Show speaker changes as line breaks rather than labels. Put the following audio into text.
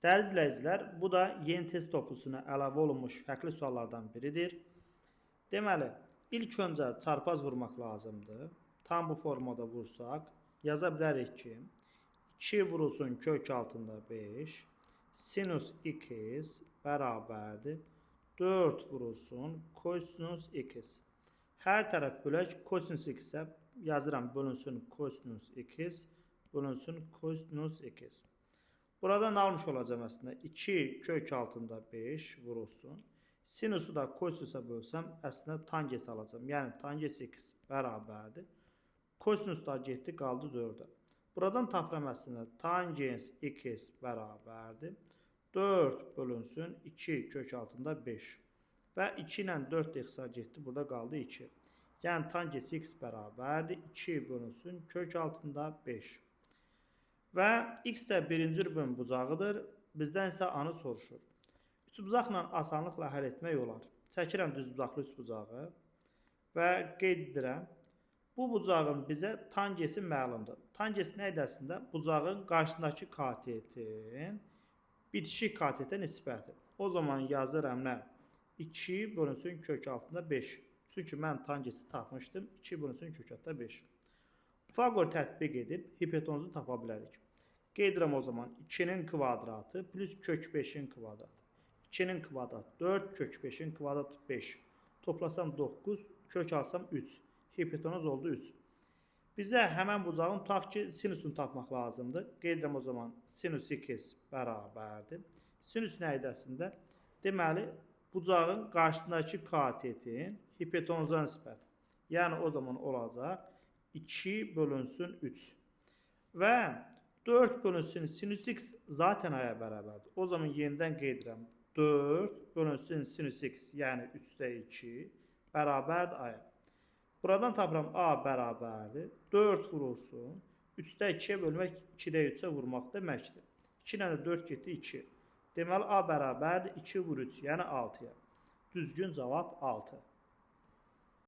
Dəyərli izləyicilər, bu da yeni test toplusuna əlavə olunmuş fərqli suallardan biridir. Deməli, ilk öncə çarpaz vurmaq lazımdır. Tam bu formada vursaq, yaza bilərik ki, 2 vurulsun kök altında 5, sinus x bərabərdir. 4 vurulsun kosinus x. Hər tərəf bölək kosinus x-ə yazıram bölünsün kosinus x, bölünsün kosinus x. Burada nə almış olacağım əslində? 2 kök altında 5 vurulsun. Sinusu da kosinusa bölsəm əslində tangens alacağım. Yəni tangens x bərabərdir. Kosinus da getdi, qaldı 4-ə. Buradan tapıram əslində tangens x bərabərdir. 4 bölünsün 2 kök altında 5. Və 2 ilə 4 x getdi, burada qaldı 2. Yəni tangens x bərabərdir. 2 bölünsün kök altında 5. Və x də birinci rübün bucağıdır. Bizdən isə a-nı soruşur. Üçbucaqla asanlıqla həll etmək olar. Çəkirəm düzbucaqlı üçbucağı və qeyd edirəm. Bu bucağın bizə tangesi məlumdur. Tanges nə idi əslində? Bucağın qarşısındakı katetin bitişik katetə nisbəti. O zaman yazıram nə? 2 bölünsün kök altında 5. Çünki mən tangesi tapmışdım. 2 bölünsün kök altında 5. Pifagor tətbiq edib hipotenuzu tapa bilərik. Qeyd edirəm o zaman 2-nin kvadratı plus kök 5-in kvadratı. 2-nin kvadratı 4, kök 5-in kvadratı 5. Toplasam 9, kök alsam 3. Hipotenuz oldu 3. Bizə həmən bucağın tutaq ki, sinusunu tapmaq lazımdır. Qeyd edirəm o zaman sinus x bərabərdir. Sinus nə idi əslində? Deməli, bucağın qarşısındakı katetin hipotenuza nisbəti. Yəni o zaman olacaq 2 bölünsün 3. Və 4 bölünsün sinüs x zaten a'ya bərabərdir. O zaman yenidən qeyd edirəm. 4 bölünsün sinüs x, yəni 3'də 2 bərabərdir a'ya. Buradan tapıram a bərabərdir. 4 vurulsun. 3'də 2'yə bölmək 2'də 3'ə vurmaq deməkdir. 2 ilə 4 getdi 2. Deməli a bərabərdir 2 vur 3, yəni 6'ya. Düzgün cavab 6.